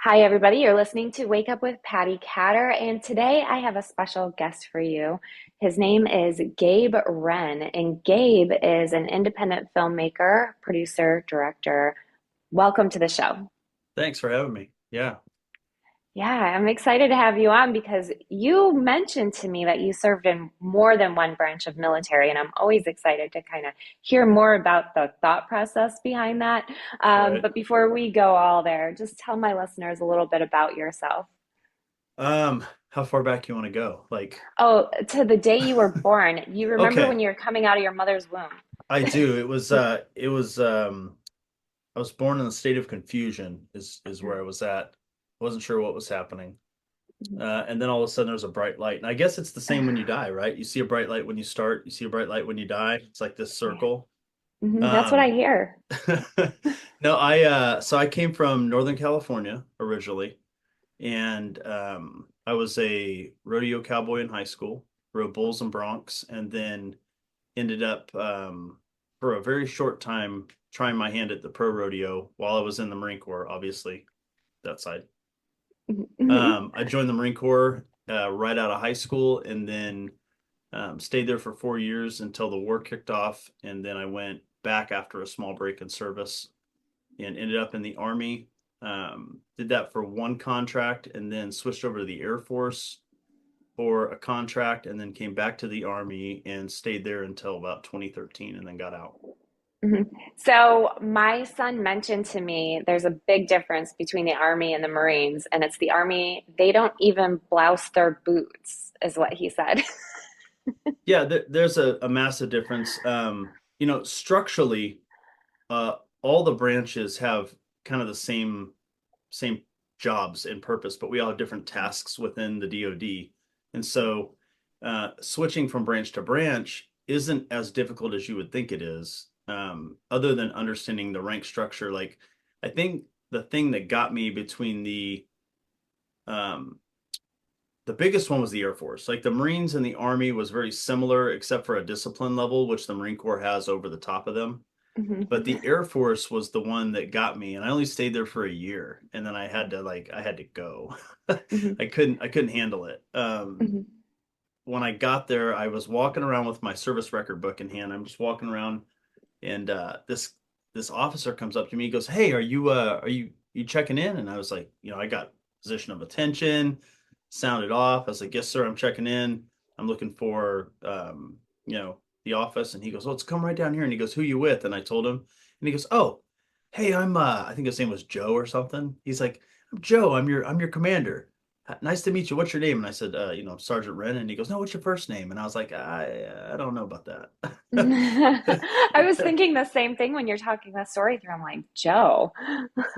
Hi, everybody. You're listening to Wake Up with Patti Catter, and today I have a special guest for you. His name is Gabe Wren, and Gabe is an independent filmmaker, producer, director. Welcome to the show. Thanks for having me. Yeah. Yeah, I'm excited to have you on because you mentioned to me that you served in more than one branch of military, and I'm always excited to kind of hear more about the thought process behind that. Right. But before we go all there, just tell my listeners a little bit about yourself. How far back you want to go? Oh, to the day you were born. You remember Okay, when you were coming out of your mother's womb? I do. It was I was born in the state of confusion is where I was at. Wasn't sure what was happening. And then all of a sudden there was a bright light. And I guess it's the same when you die, right? You see a bright light when you start, you see a bright light when you die. It's like this Yeah. circle. That's what I Um hear. no, so I came from Northern California originally. And I was a rodeo cowboy in high school, rode bulls and broncs, and then ended up for a very short time trying my hand at the pro rodeo while I was in the Marine Corps, obviously, that side. Mhm. I joined the Marine Corps right out of high school and then stayed there for 4 years until the war kicked off. And then I went back after a small break in service and ended up in the Army. Did that for one contract and then switched over to the Air Force for a contract and then came back to the Army and stayed there until about 2013 and then got out. Mhm. So my son mentioned to me there's a big difference between the Army and the Marines, and it's the Army, they don't even blouse their boots, is what he said. Yeah, there's a massive difference. Structurally, all the branches have kind of the same jobs and purpose, but we all have different tasks within the DoD. And so switching from branch to branch isn't as difficult as you would think it is, other than understanding the rank structure. Like, I think the thing that got me between um, the biggest one was the Air Force. Like the Marines and the Army was very similar, except for a discipline level, which the Marine Corps has over the top of them. Mhm. But the Air Force was the one that got me, and I only stayed there for a year, and then I had to go. Mhm. I couldn't handle it. Mhm. When I got there, I was walking around with my service record book in hand. I'm just walking around, and this officer comes up to me. He goes, "Hey, are you checking in?" And I was like, I got position of attention, sounded off. I was like, "Yes, sir, I'm checking in. I'm looking for the office." And he goes, "Oh, let's come right down here." And he goes, "Who you with?" And I told him, and he goes, "Oh, hey, I think his name was Joe or something." He's like, "I'm Joe. I'm your commander. Nice to meet you. What's your name?" And I said, Sergeant Wren. And he goes, "No, what's your first name?" And I was like, I don't know about that. I was thinking the same thing when you're talking the story through. I'm like, Joe.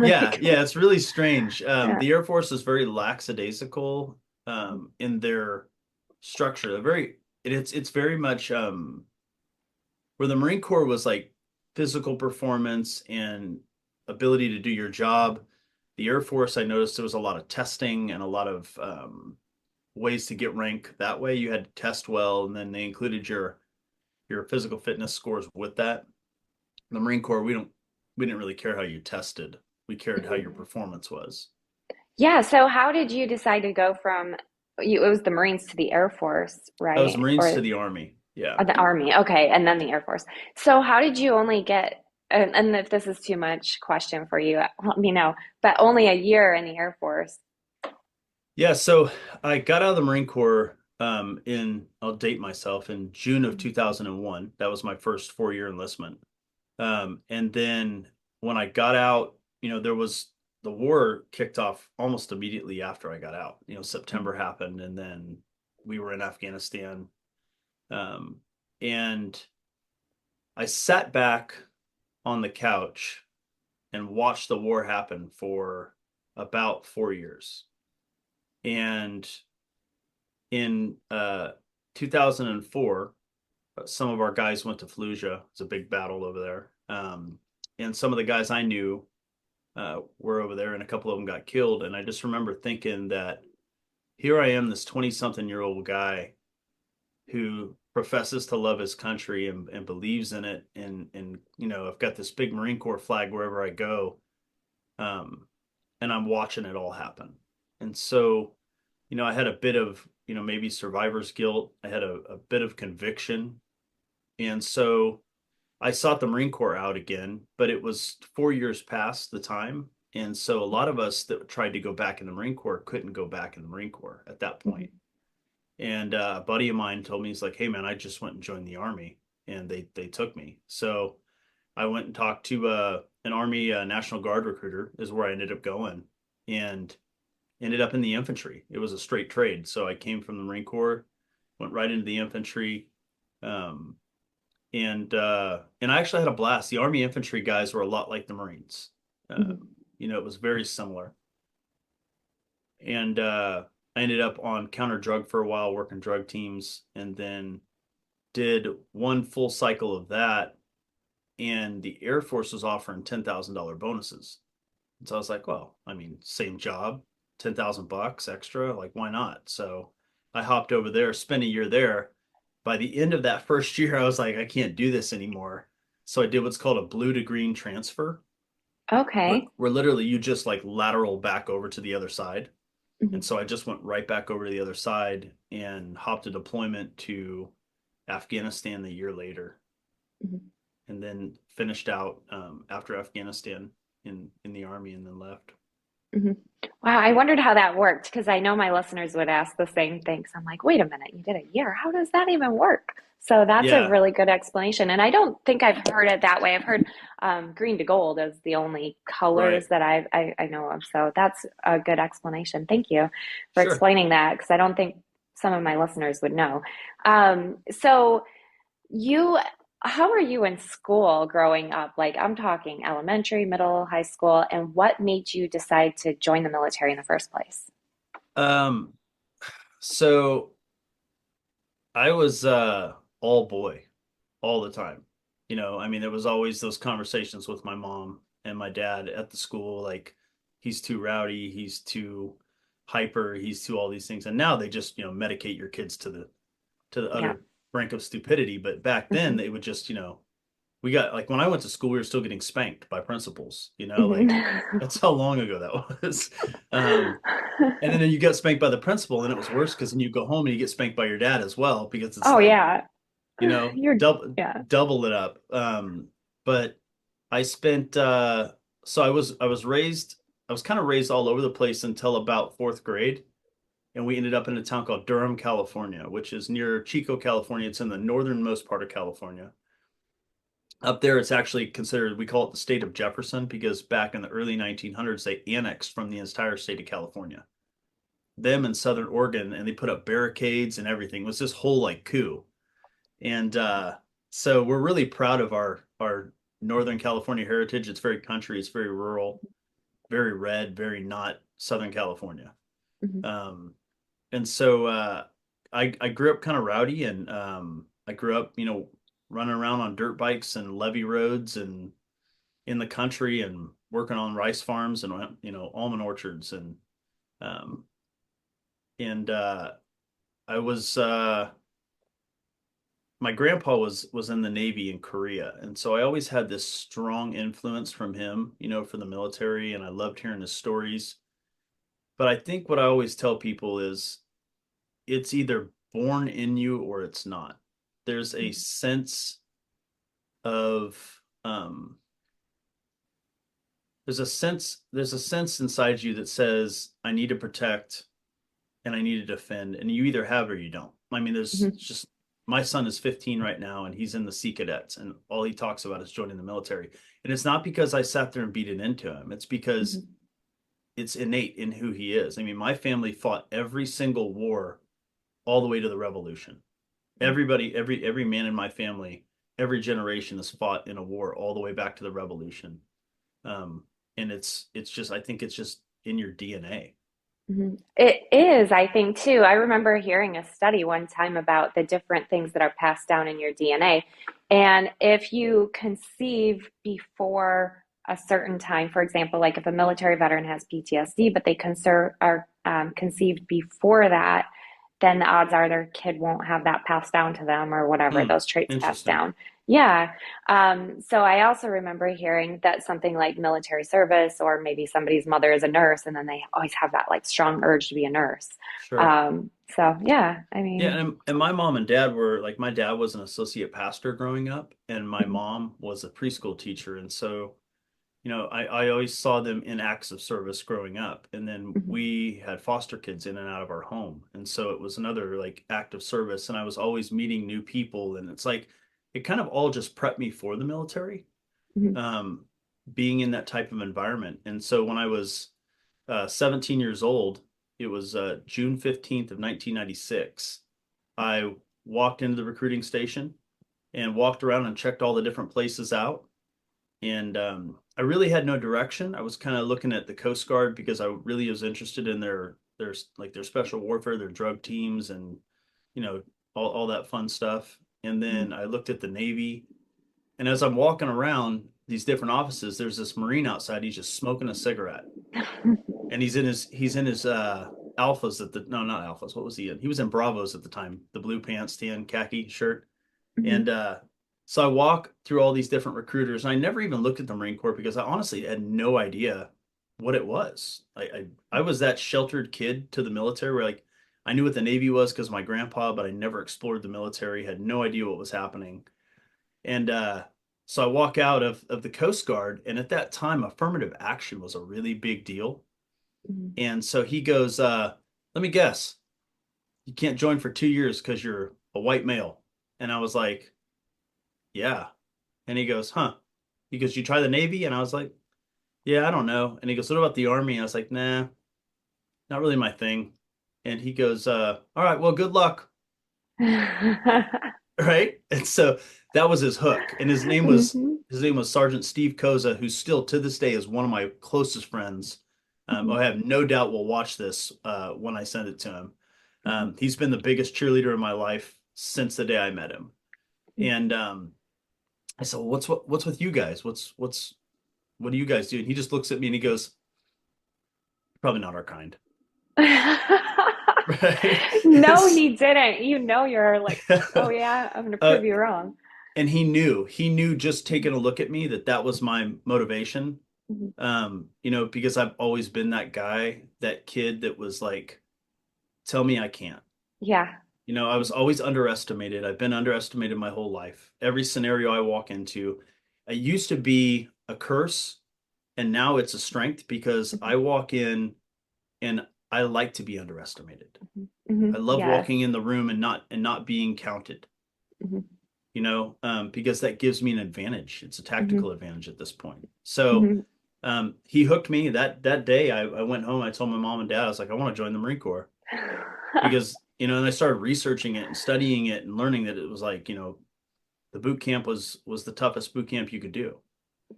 Yeah, Like, yeah, it's really strange. yeah. The Air Force is very lackadaisical in their structure. It's very much where the Marine Corps was like physical performance and ability to do your job. The Air Force, I noticed there was a lot of testing and a lot of ways to get rank that way. You had to test well, and then they included your physical fitness scores with that. In the Marine Corps, we didn't really care how you tested. We cared how your performance was. Yeah, so how did you decide to go from it was the Marines to the Air Force, I was right? Marines to Or the Army. Yeah. the Army. Okay, and then the Air Force. So how did you only get and if this is too much question for you, let me know, but only a year in the Air Force. Yeah. So I got out of the Marine Corps I'll date myself, in June of 2001. That was my first 4 year enlistment. And then when I got out, the war kicked off almost immediately after I got out. September happened, and then we were in Afghanistan. Um, and I sat back on the couch and watched the war happen for about 4 years. And in 2004, some of our guys went to Fallujah. It's a big battle over there. And some of the guys I knew were over there, and a couple of them got killed. And I just remember thinking that here I am, this 20 something year old guy who professes to love his country and believes in it. And I've got this big Marine Corps flag wherever I go. Um, and I'm watching it all happen. And so, I had a bit of, maybe survivor's guilt. I had a bit of conviction. And so I sought the Marine Corps out again, but it was 4 years past the time. And so a lot of us that tried to go back in the Marine Corps couldn't go back in the Marine Corps at that Mhm. point. And a buddy of mine told me, he's like, "Hey man, I just went and joined the Army and they took me." So I went and talked to an Army National Guard recruiter is where I ended up going and ended up in the infantry. It was a straight trade. So I came from the Marine Corps, went right into the infantry. Um, and I actually had a blast. The Army infantry guys were a lot like the Marines. Mhm. It was very similar. And I ended up on counter drug for a while, working drug teams, and then did one full cycle of that. And the Air Force was offering $10,000 bonuses. And so I was like, well, I mean, same job, 10,000 bucks extra, like why not? So I hopped over there, spent a year there. By the end of that first year, I was like, I can't do this anymore. So I did what's called a blue to green transfer, where, Okay. where literally you just like lateral back over to the other side. Mhm. And so I just went right back over to the other side and hopped a deployment to Afghanistan the year later, Mhm. and then finished out after Afghanistan in the army, and then left. Mhm. Wow, I wondered how that worked because I know my listeners would ask the same thing. So I'm like, wait a minute, you did a year. How does that even work? So that's a Yeah, really good explanation. And I don't think I've heard it that way. I've heard green to gold as the only right. colors that I know of. So that's a good explanation. Thank you for Sure. explaining that because I don't think some of my listeners would know. So you, how were you in school growing up? Like I'm talking elementary, middle, high school, and what made you decide to join the military in the first place? Um, so I was all boy all the time. I mean, there was always those conversations with my mom and my dad at the school, like he's too rowdy, he's too hyper, he's too all these things. And now they just, medicate your kids to the Yeah. utter brink of stupidity. But back then Hmm. they would just, we got like when I went to school, we were still getting spanked by principals, like Hmm. that's how long ago that was. Um, and then you got spanked by the principal, and it was worse because then you go home and you get spanked by your dad as well because it's Oh like, yeah. You're double it up. But I spent so I was kind of raised all over the place until about fourth grade, and we ended up in a town called Durham, California, which is near Chico, California. It's in the northernmost part of California. Up there, it's actually considered, we call it the state of Jefferson because back in the early 1900s, they annexed from the entire state of California. Them in Southern Oregon, and they put up barricades and everything. It was this whole like coup. And so we're really proud of our Northern California heritage. It's very country, it's very rural, very red, very not Southern California. Mhm. Um, and so I grew up kind of rowdy, and I grew up, running around on dirt bikes and levee roads and in the country and working on rice farms and almond orchards um, and I was my grandpa was in the Navy in Korea, and so I always had this strong influence from him, for the military, and I loved hearing his stories. But I think what I always tell people is it's either born in you or it's not. There's a sense of there's a sense inside you that says I need to protect and I need to defend, and you either have it or you don't. I mean, there's Mhm. just my son is 15 right now, and he's in the Sea Cadets, and all he talks about is joining the military. And it's not because I sat there and beat it into him. It's because Mhm. it's innate in who he is. I mean, my family fought every single war all the way to the Revolution. Everybody, every man in my family, every generation has fought in a war all the way back to the Revolution. Um, and it's just I think it's just in your DNA. Mhm. It is, I think, too. I remember hearing a study one time about the different things that are passed down in your DNA. And if you conceive before a certain time, for example, like if a military veteran has PTSD, but they are conceived before that, then the odds are their kid won't have that passed down to them or whatever, Hmm. those traits passed Interesting. down. Yeah. So I also remember hearing that something like military service, or maybe somebody's mother is a nurse, and then they always have that like strong urge to be a nurse. Sure. So yeah, I Yeah, mean, and my mom and dad were like my dad was an associate pastor growing up, and my mhm, mom was a preschool teacher, and so I always saw them in acts of service growing up. And then mhm, we had foster kids in and out of our home. And so it was another like act of service. And I was always meeting new people. And it's like, it kind of all just prepped me for the military, mhm, um, being in that type of environment. And so when I was 17 years old, it was June 15th of 1996. I walked into the recruiting station and walked around and checked all the different places out, and I really had no direction. I was kind of looking at the Coast Guard because I really was interested in their special warfare, their drug teams, and you know all that fun stuff. And mhm. then I looked at the Navy, and as I'm walking around these different offices, there's this Marine outside. He's just smoking a cigarette, and he's in his alphas at the no, not alphas. What was he in? He was in Bravos at the time, the blue pants, tan khaki shirt. Mhm. And so I walk through all these different recruiters, and I never even looked at the Marine Corps because I honestly had no idea what it was. I was that sheltered kid to the military where like I knew what the Navy was because of my grandpa, but I never explored the military, had no idea what was happening. And so I walk out of the Coast Guard, and at that time, affirmative action was a really big deal. Mhm. And so he goes, let me guess, you can't join for 2 years because you're a white male. And I was like, yeah. And he goes, huh? He goes, you try the Navy? And I was like, yeah, I don't know. And he goes, what about the Army? And I was like, nah, not really my thing. And he goes, all right, well, good luck. Right. And so that was his hook. And Mhm. his name was Sergeant Steve Koza, who still to this day is one of my closest friends. Mhm. I have no doubt will watch this when I send it to him. Mhm. He's been the biggest cheerleader in my life since the day I met him. Mhm. And I said, well, what's with you guys? What do you guys do? And he just looks at me and he goes, probably not our kind. Right. No, he didn't. You know, you're like, oh yeah, I'm gonna uh, prove you wrong. and he knew just taking a look at me that was my motivation. Mhm. Because I've always been that guy, that kid that was like, tell me I can't. Yeah. I was always underestimated. I've been underestimated my whole life. Every scenario I walk into, it used to be a curse, and now it's a strength because Mhm. I walk in and I like to be underestimated. Mhm. I Mhm. love Yes. walking in the room and not being counted, Mhm. because that gives me an advantage. It's a Mhm. tactical advantage at this point. So Mhm. he hooked me that day. I went home. I told my mom and dad, I was like, I want to join the Marine Corps because, and I started researching it and studying it and learning that it was like, the boot camp was the toughest boot camp you could do,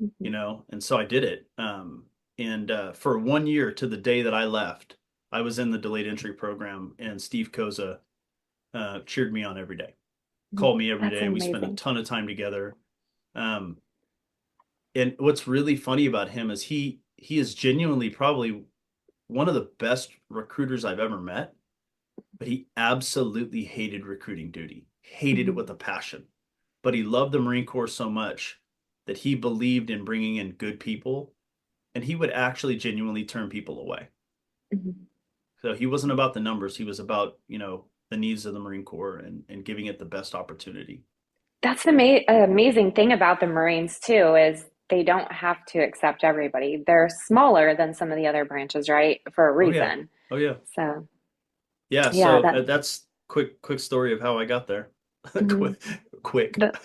Mhm. and so I did it. And for 1 year to the day that I left, I was in the delayed entry program, and Steve Koza cheered me on every day, Mhm. called me every That's day, and we spent a amazing. ton of time together. Um, and what's really funny about him is he is genuinely probably one of the best recruiters I've ever met, but he absolutely hated recruiting duty, hated it Mhm. with a passion. But he loved the Marine Corps so much that he believed in bringing in good people, and he would actually genuinely turn people away. Mhm. So he wasn't about the numbers. He was about, the needs of the Marine Corps and giving it the best opportunity. That's the amazing thing about the Marines too, is they don't have to accept everybody. They're smaller than some of the other branches, right? For a Oh yeah. reason. Oh yeah. So, Yeah. yeah, So that that's quick story of how I got there. mhm. quick, quick. That-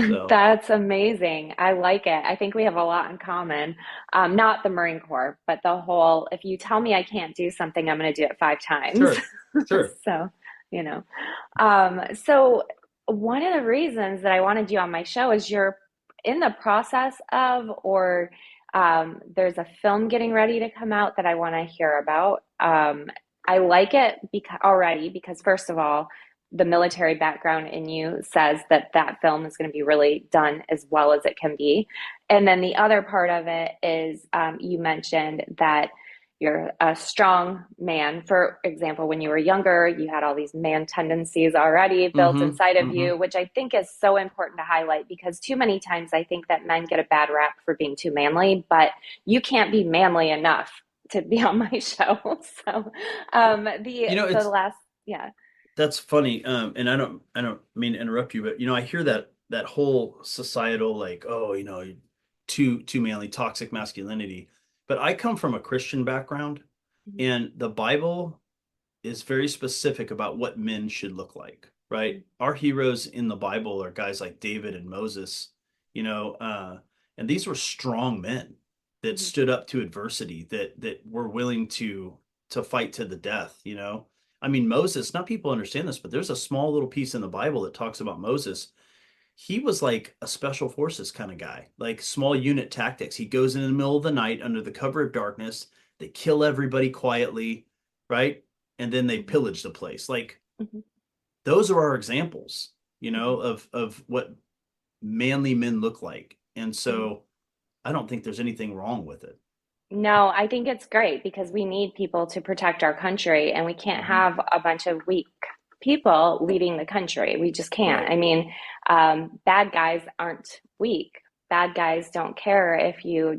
So that's amazing. I like it. I think we have a lot in common. Not the Marine Corps, but the whole, if you tell me I can't do something, I'm going to do it 5 times. sure, sure. So, you know. So one of the reasons that I wanted you on my show is you're in the process of, or there's a film getting ready to come out that I want to hear about. I like it because first of all, the military background in you says that that film is going to be really done as well as it can be. And then the other part of it is you mentioned that you're a strong man. For example, when you were younger, you had all these man tendencies already built Mm-hmm. inside of Mm-hmm. you, which I think is so important to highlight because too many times I think that men get a bad rap for being too manly, but you can't be manly enough to be on my show. So, the It's last, yeah. that's funny. And I don't mean to interrupt you, but I hear that whole societal like, oh, too manly, toxic masculinity. But I come from a Christian background, and the Bible is very specific about what men should look like, right? Our heroes in the Bible are guys like David and Moses, you know, uh, and these were strong men that Mhm. stood up to adversity, that were willing to fight to the death, you know. I mean, Moses, not people understand this, but there's a small little piece in the Bible that talks about Moses. He was like a special forces kind of guy, like small unit tactics. He goes in the middle of the night under the cover of darkness. They kill everybody quietly, right? And then they Mhm. pillage the place. Like Mhm. those are our examples, Mhm. of what manly men look like. And Mhm. so I don't think there's anything wrong with it. No, I think it's great because we need people to protect our country, and we can't Hmm. have a bunch of weak people leading the country. We just can't. Right. I mean, bad guys aren't weak. Bad guys don't care if your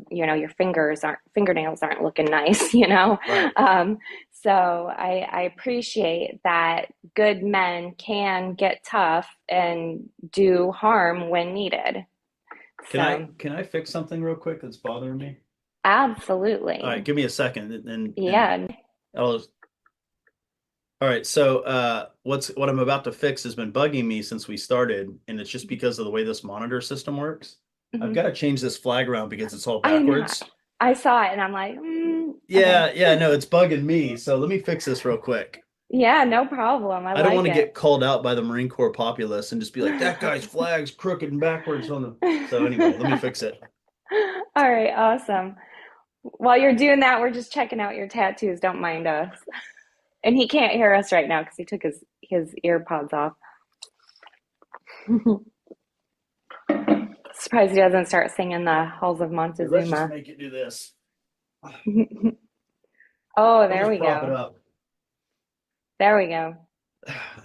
fingernails aren't looking nice, you know? Right. So I appreciate that good men can get tough and do harm when needed. Can I So can I fix something real quick that's bothering me? All right, absolutely. give me a second, and Yeah. I'll all right, so what I'm about to fix has been bugging me since we started, and it's just because of the way this monitor system works. I've got Mhm. to change this flag around because it's all I know. backwards. I saw it and I'm like, okay. Yeah, yeah, no, it's bugging me. So let me fix this real quick. Yeah, no problem. I I don't want like to it. get called out by the Marine Corps populace and just be like, that guy's flag's crooked and backwards on the. So anyway, let me fix it. All right, awesome. While you're doing that, we're just checking out your tattoos. Don't mind us. And he can't hear us right now because he took his ear pods off. Surprised he doesn't start singing the Halls of Here, let's just Montezuma. make it do this. Oh, I'll there just we prop it go. up. There we go.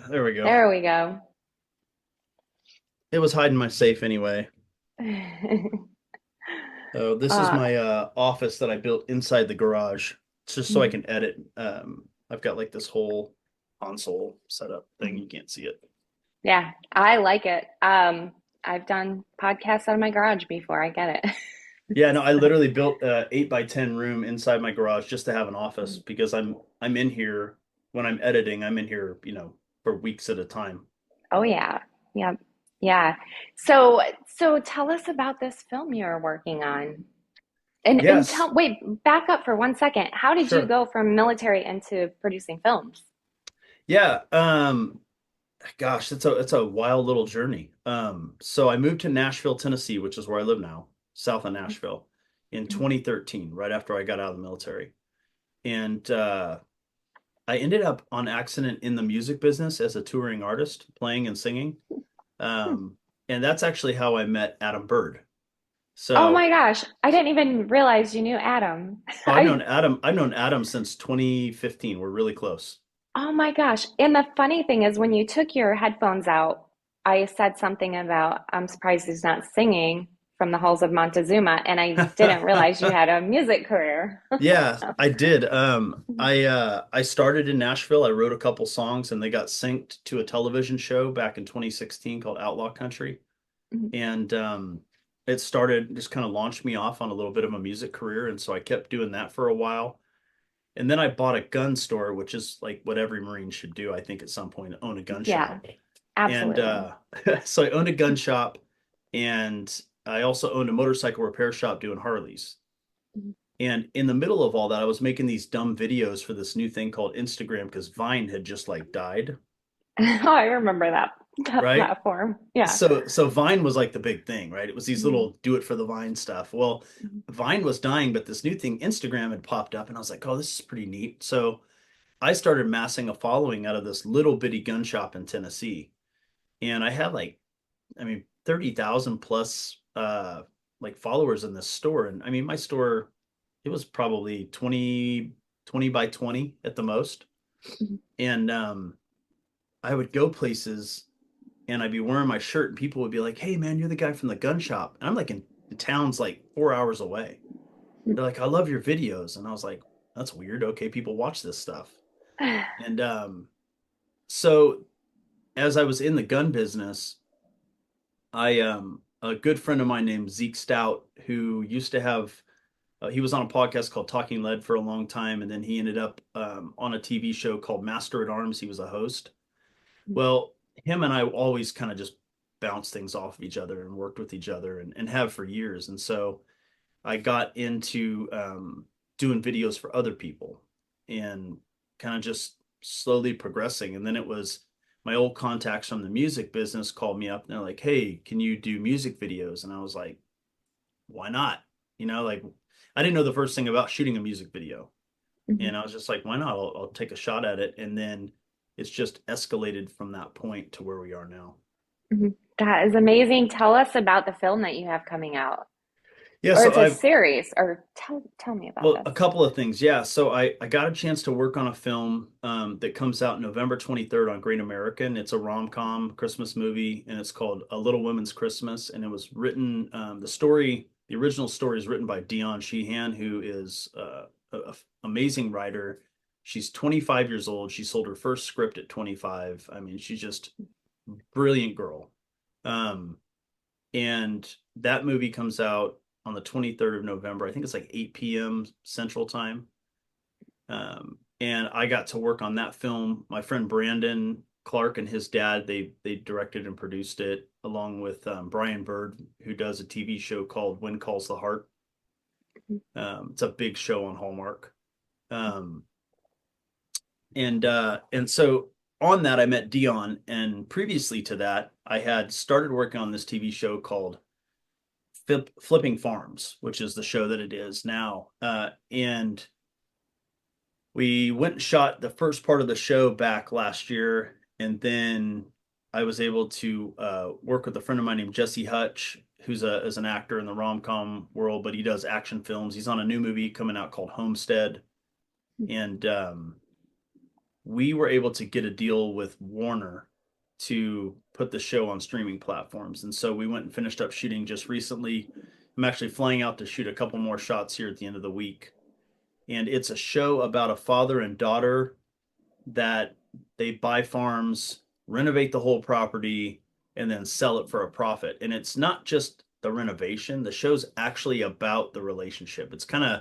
There we go. There we go. It was hiding my safe anyway. So this is uh, my office that I built inside the garage, just so I mhm, can edit. I've got like this whole console setup thing. mhm. You can't see it. Yeah, I like it. I've done podcasts out of my garage before. I get it. Yeah, no, I literally built a 8 by 10 room inside my garage just to have an office because I'm in here when I'm editing. I'm in here, for weeks at a time. Oh yeah. Yep. Yeah. So tell us about this film you're working on. And Yes, tell wait, back up for 1 second. How did you sure. go from military into producing films? Yeah, gosh, it's a wild little journey. So I moved to Nashville, Tennessee, which is where I live now, south of Nashville, in 2013, right after I got out of the military. And I ended up on accident in the music business as a touring artist, playing and singing. Um, and that's actually how I met Adam Bird. Oh So, my gosh, I didn't even realize you knew Adam. oh, I've known I Adam. I've known Adam since 2015. We're really close. Oh my gosh. And the funny thing is when you took your headphones out, I said something about I'm surprised he's not singing from the halls of Montezuma, and I didn't realize you had a music career. Yeah, So, I did. I started in Nashville. I wrote a couple songs and they got synced to a television show back in 2016 called Outlaw Country. mhm. And it started just kind of launched me off on a little bit of a music career. And so I kept doing that for a while. And then I bought a gun store, which is like what every Marine should do, I think, at some point, own a gun Yeah, shop. And absolutely. so I owned a gun shop and I also owned a motorcycle repair shop doing Harleys. Mhm. And in the middle of all that, I was making these dumb videos for this new thing called Instagram because Vine had just like died, Oh, I remember that right? platform. Yeah. So Vine was like the big thing, right? It was these Mhm. little do it for the Vine stuff. Well, Mhm. Vine was dying, but this new thing, Instagram, had popped up, and I was like, oh, this is pretty neat. So I started massing a following out of this little bitty gun shop in Tennessee. And I had like, I mean, 30,000 plus like followers in this store. And I mean, my store, it was probably 20 20 by 20 at the most. Mhm. And I would go places and I'd be wearing my shirt and people would be like, "Hey man, you're the guy from the gun shop." And I'm like in the town's like 4 hours away. They're like, "I love your videos." And I was like, "That's weird. Okay, people watch this stuff." And so as I was in the gun business, I a good friend of mine named Zeke Stout, who used to have he was on a podcast called Talking Lead for a long time, and then he ended up on a TV show called Master at Arms. He was a host. Well, him and I always kind of just bounced things off of each other and worked with each other and have for years. And so I got into doing videos for other people and kind of just slowly progressing. And then it was my old contacts from the music business called me up and they're like, "Hey, can you do music videos?" And I was like, "Why not?" Like I didn't know the first thing about shooting a music video. Mhm. And I was just like, "Why not? I'll take a shot at it." And then it's just escalated from that point to where we are now. Mhm. That is amazing. Tell us about the film that you have coming out. Yeah, Or so it's a I've series, or tell me about well, a this. couple of things. Yeah, so I got a chance to work on a film that comes out November 23rd on Great American. It's a rom-com Christmas movie, and it's called A Little Women's Christmas. And it was written, the original story is written by Dion Sheehan, who is a amazing writer. She's 25 years old. She sold her first script at 25. I mean, she's just brilliant girl. Um, and that movie comes out on the 23rd of November. I think it's like 8 p.m. Central Time. And I got to work on that film. My friend Brandon Clark and his dad, they directed and produced it along with Brian Bird, who does a TV show called When Calls the Heart. It's a big show on Hallmark. Um, and so on that I met Dion, and previously to that, I had started working on this TV show called Flipping Farms, which is the show that it is now. And we went and shot the first part of the show back last year, and then I was able to work with a friend of mine named Jesse Hutch, who's is an actor in the rom-com world, but he does action films. He's on a new movie coming out called Homestead, and we were able to get a deal with Warner to put the show on streaming platforms. And so we went and finished up shooting just recently. I'm actually flying out to shoot a couple more shots here at the end of the week. And it's a show about a father and daughter that they buy farms, renovate the whole property, and then sell it for a profit. And it's not just the renovation, the show's actually about the relationship. It's kind of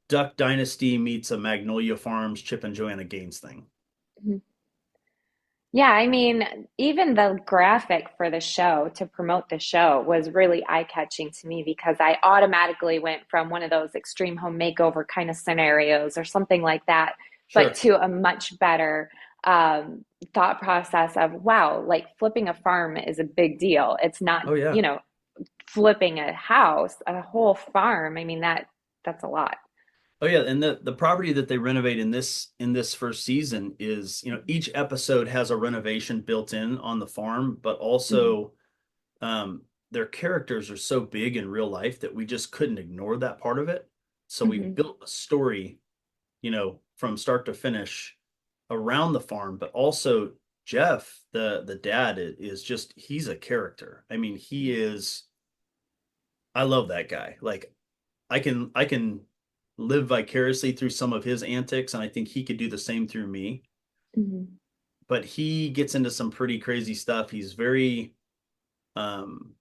Duck Dynasty meets a Magnolia Farms Chip and Joanna Gaines thing. Mhm. Yeah, I mean, even the graphic for the show to promote the show was really eye-catching to me because I automatically went from one of those extreme home makeover kind of scenarios or something like that, but Sure. to a much better thought process of, wow, like flipping a farm is a big deal. It's not, Oh yeah. flipping a house, a whole farm. I mean, that's a lot. Oh yeah, and the property that they renovate in this first season is, each episode has a renovation built in on the farm, but Mhm. also their characters are so big in real life that we just couldn't ignore that part of it. So we Mhm. built a story, from start to finish around the farm, but also Jeff, the dad, is just he's a character. I mean, he is I love that guy. Like I can live vicariously through some of his antics, and I think he could do the same through me. Mhm. But he gets into some pretty crazy stuff. He's very um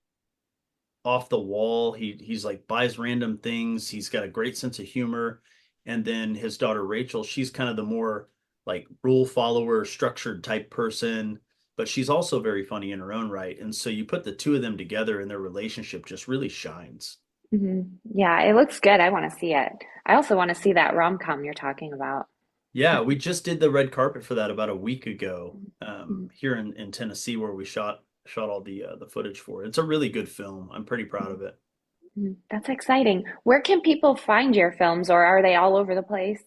off the wall. He's like buys random things. He's got a great sense of humor. And then his daughter Rachel, she's kind of the more like rule follower, structured type person, but she's also very funny in her own right. And so you put the two of them together and their relationship just really shines. Yeah, it looks good. I want to see it. I also want to see that rom-com you're talking about. Yeah, we just did the red carpet for that about a week ago, Mhm. here in Tennessee, where we shot all the footage for it. It's a really good film. I'm pretty proud of it. That's exciting. Where can people find your films, or are they all over the place?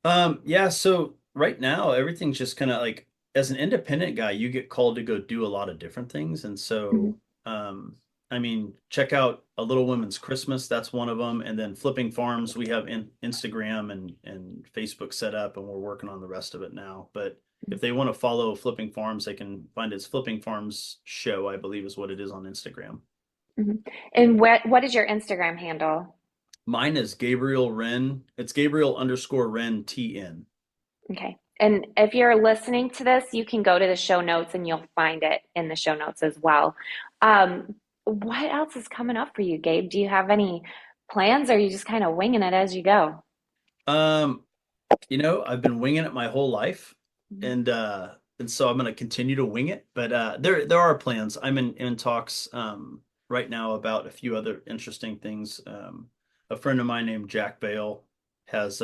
Yeah, so right now everything's just kind of like as an independent guy, you get called to go do a lot of different things, and Mhm. so um, I mean, check out A Little Women's Christmas. That's one of them. And then Flipping Farms, we have Instagram and Facebook set up, and we're working on the rest of it now. But if they want to follow Flipping Farms, they can find it's Flipping Farms Show, I believe is what it is on Instagram. Mhm. And what is your Instagram handle? Mine is Gabriel Wren. It's Gabriel_Wren TN. Okay. And if you're listening to this, you can go to the show notes and you'll find it in the show notes as well. What else is coming up for you, Gabe? Do you have any plans or are you just kind of winging it as you go? Um, I've been winging it my whole life, Mhm. and so I'm going to continue to wing it. But there are plans. I'm in talks right now about a few other interesting things. A friend of mine named Jack Bale has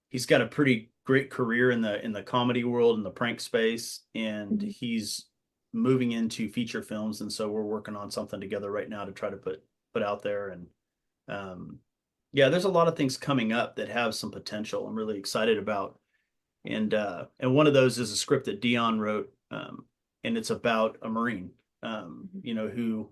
he's got a pretty great career in the comedy world and the prank space, and Mhm. he's moving into feature films, and so we're working on something together right now to try to put out there. And um, yeah, there's a lot of things coming up that have some potential. I'm really excited about, and one of those is a script that Dion wrote, and it's about a Marine, Mhm. who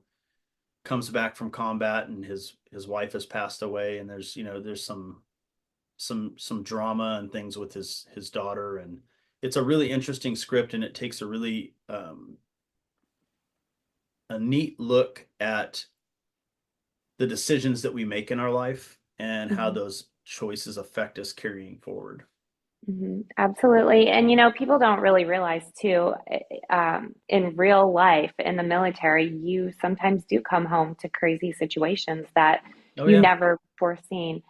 comes back from combat, and his wife has passed away, and there's some drama and things with his daughter, and it's a really interesting script, and it takes a really a neat look at the decisions that we make in our life and how Mhm. those choices affect us carrying forward. Absolutely. And people don't really realize too, in real life, in the military, you sometimes do come home to crazy situations that Oh you yeah. never foreseen.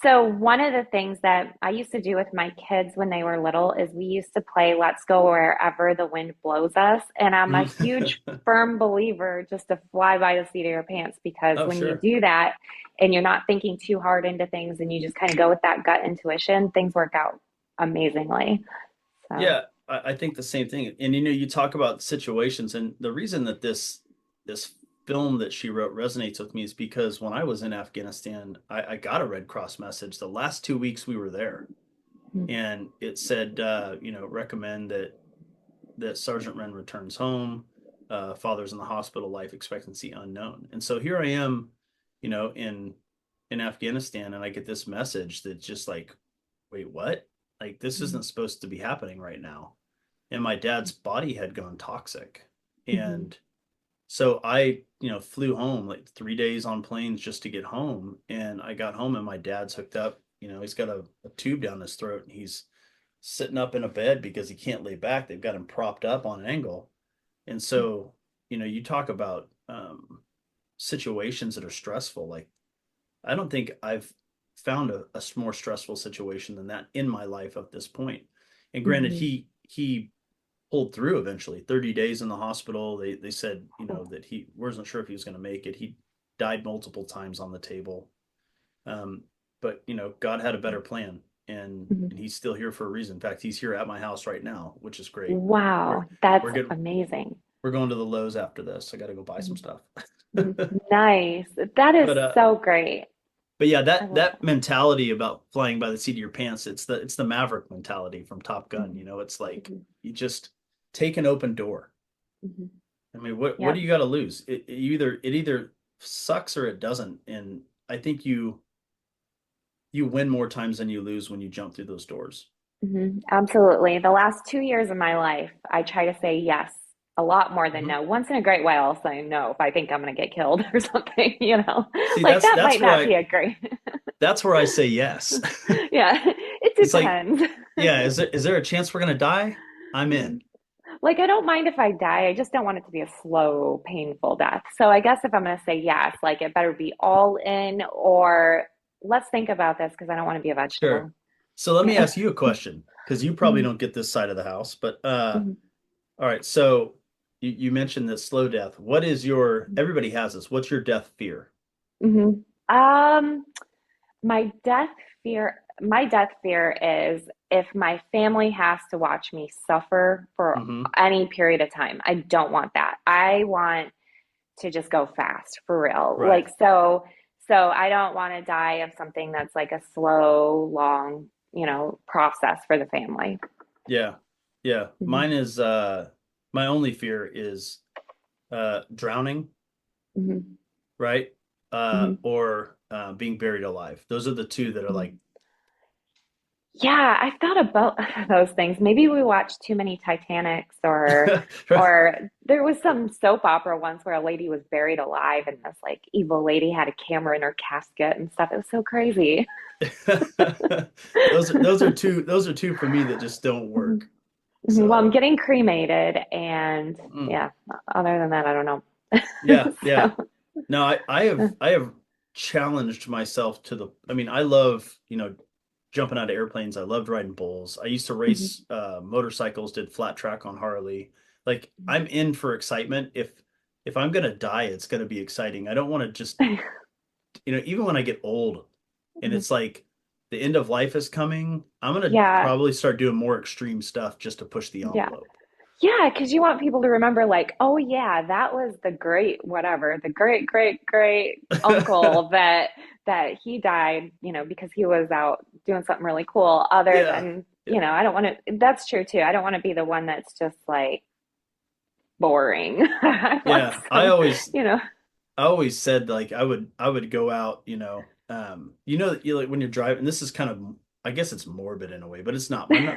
So one of the things that I used to do with my kids when they were little is we used to play Let's Go Wherever the Wind Blows Us. And I'm a huge firm believer just to fly by the seat of your pants because Oh when you sure. do that and you're not thinking too hard into things and you just kind of go with that gut intuition, things work out amazingly. So, Yeah, I think the same thing. And you talk about situations, and the reason that this film that she wrote resonates with me is because when I was in Afghanistan, I got a Red Cross message the last 2 weeks we were there, and it said, recommend that Sergeant Wren returns home. Father's in the hospital, life expectancy unknown. And so here I am, in Afghanistan, and I get this message that's just like, wait, what? Like this isn't supposed to be happening right now. And my dad's body had gone toxic. mhm. And so I, flew home like 3 days on planes just to get home. And I got home and my dad's hooked up. He's got a tube down his throat, and he's sitting up in a bed because he can't lay back. They've got him propped up on an angle. And so, you talk about situations that are stressful. Like, I don't think I've found a more stressful situation than that in my life at this point. And granted, Mhm. he pulled through eventually. 30 days in the hospital. They said, Cool. that he wasn't sure if he was going to make it. He died multiple times on the table. Um, but God had a better plan, Mhm. and he's still here for a reason. In fact, he's here at my house right now, which is great. Wow, We're that's good. amazing. We're going to the Lowe's after this. I got to go buy some Mhm. stuff. Mhm. Nice. That is but so great. but yeah, I that love that mentality about flying by the seat of your pants, it's the Maverick mentality from Top that. Gun. It's like Mhm. you just take an open door. Mhm. I mean, what do Yep. you got to lose? It either sucks or it doesn't. And I think you win more times than you lose when you jump through those doors. Absolutely. The last 2 years of my life, I try to say yes a lot more than Mhm. no. Once in a great while, I'll say no if I think I'm going to get killed or something, See, like that's that that's might where not I be a great. that's where I say yes. Yeah, it It's like, depends. yeah, is there a chance we're gonna die? I'm in. Like, I don't mind if I die. I just don't want it to be a slow, painful death. So I guess if I'm going to say yes, like it better be all in or let's think about this because I don't want to be a Sure. vegetable. So let me Yeah. ask you a question because you probably Mhm. don't get this side of the house, but Mhm. all right. So you mentioned that slow death. What is your, everybody has this. What's your death fear? Mhm. Um, my death fear is if my family has to watch me suffer for Hmm. any period of time. I don't want that. I want to just go fast for real. Right. Like so I don't want to die of something that's like a slow, long, process for the family. Yeah. Yeah. Mhm. Mine is my only fear is drowning. Hmm. right? Hmm. Or being buried alive. Those are the two that are like, Yeah, I've thought about those things. Maybe we watched too many Titanics, right? or there was some soap opera once where a lady was buried alive and this like evil lady had a camera in her casket and stuff. It was so crazy. Those are two for me that just don't Mhm. work. Mhm. Well, I'm So getting cremated, and mm, yeah, other than that, I don't know. yeah, yeah. So, No, I have challenged myself to the. I mean, I love jumping out of airplanes. I loved riding bulls. I used to mhm. race motorcycles. Did flat track on Harley. Like I'm in for excitement. If I'm gonna die, it's gonna be exciting. I don't want to just even when I get old and it's like the end of life is coming, I'm gonna Yeah, probably start doing more extreme stuff just to push the yeah. envelope. Yeah, because you want people to remember, like, oh yeah, that was the great whatever, the great great great uncle that he died, because he was out doing something really cool. Other Yeah, than, yeah, I don't want to. That's true too. I don't want to be the one that's just like boring. I want yeah. I some, always you know. I always said like I would go out, you like when you're driving, this is kind of I guess it's morbid in a way, but it's not. I'm not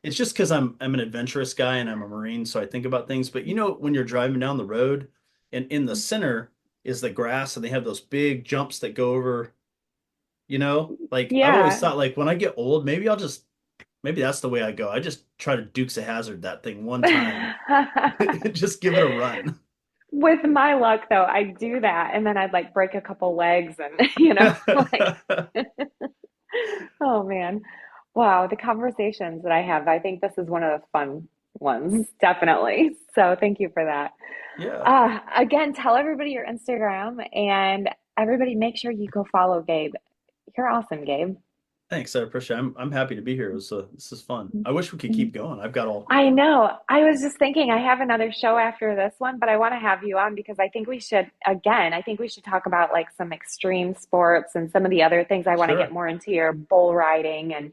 it's just because I'm an adventurous guy and I'm a Marine, so I think about things. But when you're driving down the road and in the center is the grass and they have those big jumps that go over, like I've always Yeah. thought like when I get old, maybe that's the way I go. I just try to Dukes of Hazard that thing one time. Just give it a run. With my luck, though, I do that, and then I'd like break a couple legs, and like, oh man. Wow, the conversations that I have, I think this is one of the fun ones, definitely. So thank you for that. Yeah. Again, tell everybody your Instagram, and everybody make sure you go follow Gabe. You're awesome, Gabe. Thanks. I appreciate it. I'm happy to be here. This is fun. I wish we could keep going. I've got all I know. I was just thinking I have another show after this one, but I want to have you on because I think we should talk about like some extreme sports and some of the other things. I want to get sure. more into your bull riding and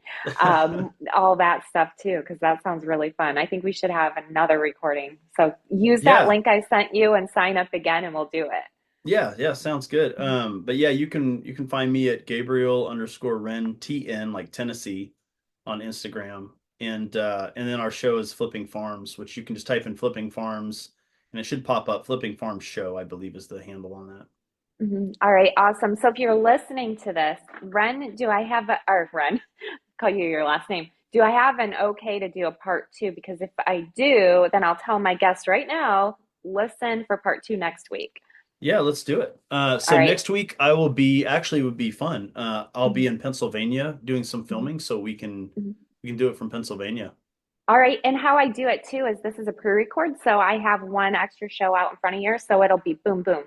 all that stuff too, because that sounds really fun. I think we should have another recording. So use that Yeah. link I sent you and sign up again, and we'll do it. Yeah, yeah, sounds good. But yeah, you can find me at Gabriel_Wren TN like Tennessee on Instagram. And then our show is Flipping Farms, which you can just type in Flipping Farms and it should pop up. Flipping Farms Show, I believe, is the handle on that. All right, awesome. So if you're listening to this, Ren, or Ren, call you your last name. Do I have an okay to do a part two? Because if I do, then I'll tell my guest right now, listen for part two next week. Yeah, let's do it. All So right. next week I will be actually would be fun. I'll be Mhm, in Pennsylvania doing some mhm, filming, so we can mhm. we can do it from Pennsylvania. All right. And how I do it too is this is a pre-record. So I have one extra show out in front of you. So it'll be boom, boom.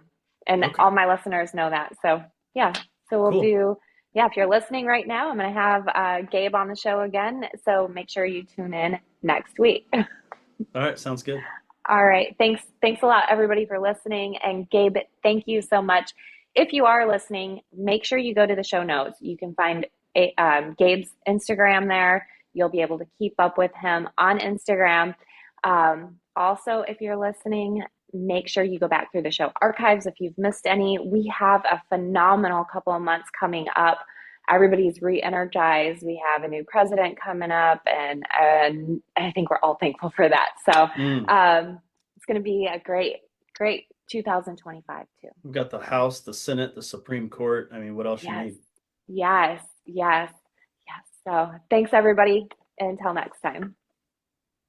And Okay, all my listeners know that. So yeah. So we'll cool. do, yeah, if you're listening right now, I'm going to have Gabe on the show again. So make sure you tune in next week. All right, sounds good. All right. Thanks a lot, everybody, for listening. And Gabe, thank you so much. If you are listening, make sure you go to the show notes. You can find Gabe's Instagram there. You'll be able to keep up with him on Instagram. Also, if you're listening, make sure you go back through the show archives if you've missed any. We have a phenomenal couple of months coming up. Everybody's re-energized. We have a new president coming up, and I think we're all thankful for that. So Mm. it's going to be a great 2025 too. We've got the So House, the Senate, the Supreme Court. I mean, what else you yes, need? yes, yes, yes. So thanks everybody. Until next time.